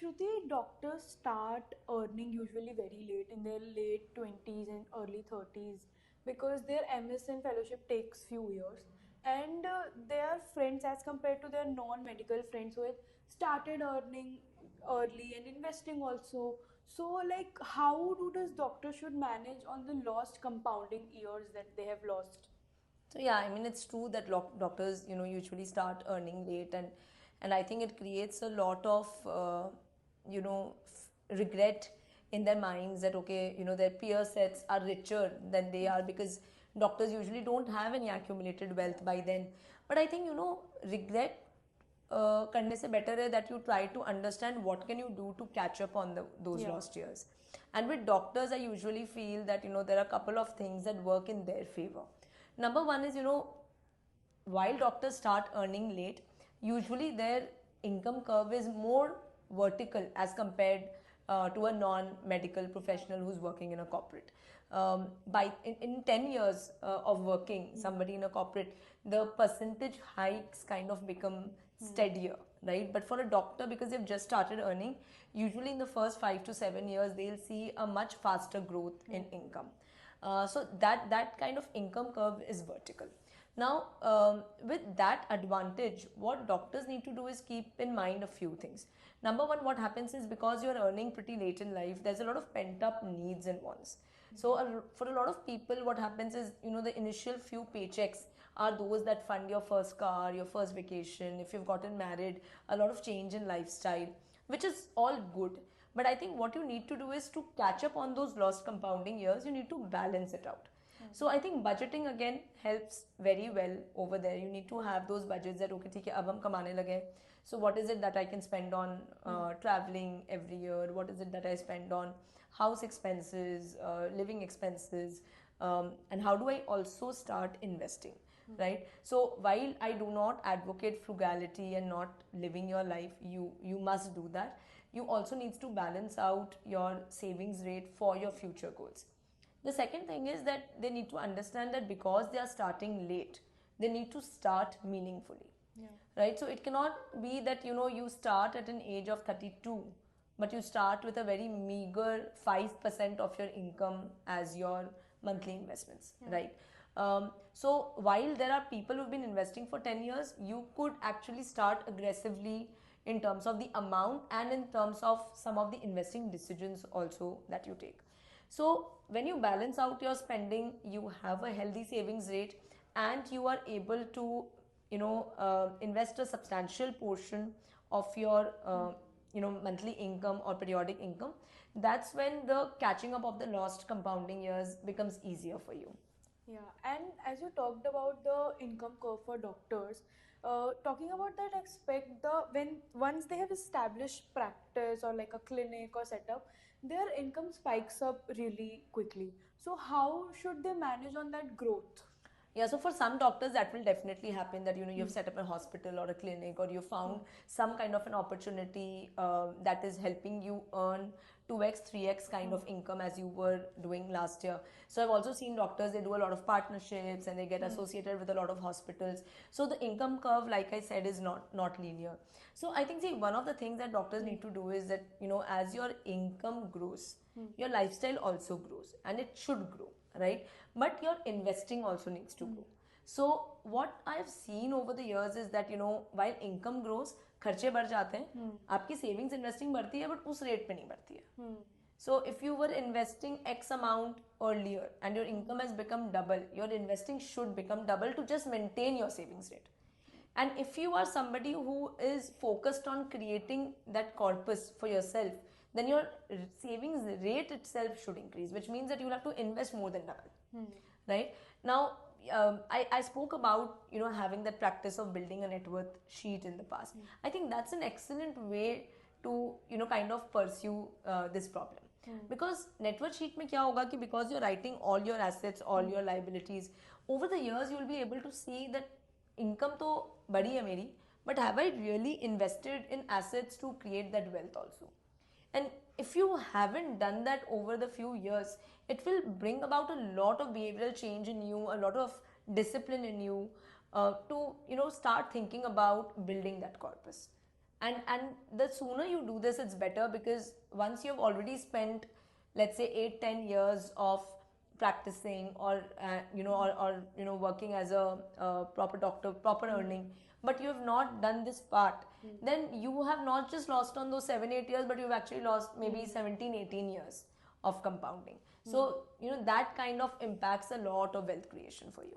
Shruti, doctors start earning usually very late, in their late 20s and early 30s, because their MSN fellowship takes few years, and they are friends as compared to their non-medical friends who have started earning early and investing also. So, like, how does doctor should manage on the lost compounding years that they have lost? So yeah, I mean it's true that doctors usually start earning late, and I think it creates a lot of regret in their minds that okay, their peer sets are richer than they are, because doctors usually don't have any accumulated wealth by then. But I think regret करने से better है that you try to understand what can you do to catch up on those Yeah. lost years. And with doctors, I usually feel that there are a couple of things that work in their favor. Number one is while doctors start earning late, usually their income curve is more vertical as compared to a non-medical professional who's working in a corporate. In 10 years of working, somebody in a corporate, the percentage hikes kind of become steadier, right? But for a doctor, because they've just started earning, usually in the first 5 to 7 years, they'll see a much faster growth in income. So that kind of income curve is vertical. Now, with that advantage, what doctors need to do is keep in mind a few things. Number one, what happens is because you're earning pretty late in life, there's a lot of pent up needs and wants. So, for a lot of people, what happens is, the initial few paychecks are those that fund your first car, your first vacation, if you've gotten married, a lot of change in lifestyle, which is all good. But I think what you need to do is to catch up on those lost compounding years, you need to balance it out. So I think budgeting again helps very well over there. You need to have those budgets that okay, ठीक है, अब हम कमाने लगे. So what is it that I can spend on traveling every year? What is it that I spend on house expenses, living expenses, and how do I also start investing? Right. So while I do not advocate frugality and not living your life, you must do that. You also need to balance out your savings rate for your future goals. The second thing is that they need to understand that because they are starting late, they need to start meaningfully. Yeah. Right? So it cannot be that you start at an age of 32, but you start with a very meager 5% of your income as your monthly investments. Yeah. Right? So while there are people who've been investing for 10 years, you could actually start aggressively in terms of the amount and in terms of some of the investing decisions also that you take. So when you balance out your spending, you have a healthy savings rate, and you are able to invest a substantial portion of your monthly income or periodic income. That's when the catching up of the lost compounding years becomes easier for you. Yeah, and as you talked about the income curve for doctors, talking about that aspect, when once they have established practice or like a clinic or setup, their income spikes up really quickly. So how should they manage on that growth? Yeah, so for some doctors that will definitely happen, that you've set up a hospital or a clinic, or you found some kind of an opportunity that is helping you earn 2x 3x kind of income as you were doing last year. So I've also seen doctors, they do a lot of partnerships and they get associated with a lot of hospitals. So the income curve, like I said, is not linear. So I think, see, one of the things that doctors need to do is that as your income grows, your lifestyle also grows, and it should grow, right? But your investing also needs to grow. So what I've seen over the years is that while income grows, खर्चे बढ़ जाते हैं, आपकी savings investing बढ़ती है, but उस rate पे नहीं बढ़ती है. So if you were investing X amount earlier and your income has become double, your investing should become double to just maintain your savings rate. And if you are somebody who is focused on creating that corpus for yourself, then your savings rate itself should increase, which means that you'll have to invest more than double. Right? Now, I spoke about having that practice of building a net worth sheet in the past. I think that's an excellent way to kind of pursue this problem. Because net worth sheet में क्या होगा कि because you're writing all your assets, all your liabilities, over the years you'll be able to see that income तो बड़ी है मेरी, but have I really invested in assets to create that wealth also? And if you haven't done that over the few years, it will bring about a lot of behavioral change in you, a lot of discipline in you to start thinking about building that corpus. And the sooner you do this, it's better, because once you've already spent, let's say, 8-10 years of practicing, or working as a proper doctor, proper earning, but you have not done this part, then you have not just lost on those 7-8 years, but you've actually lost maybe 17-18 years of compounding. So that kind of impacts a lot of wealth creation for you.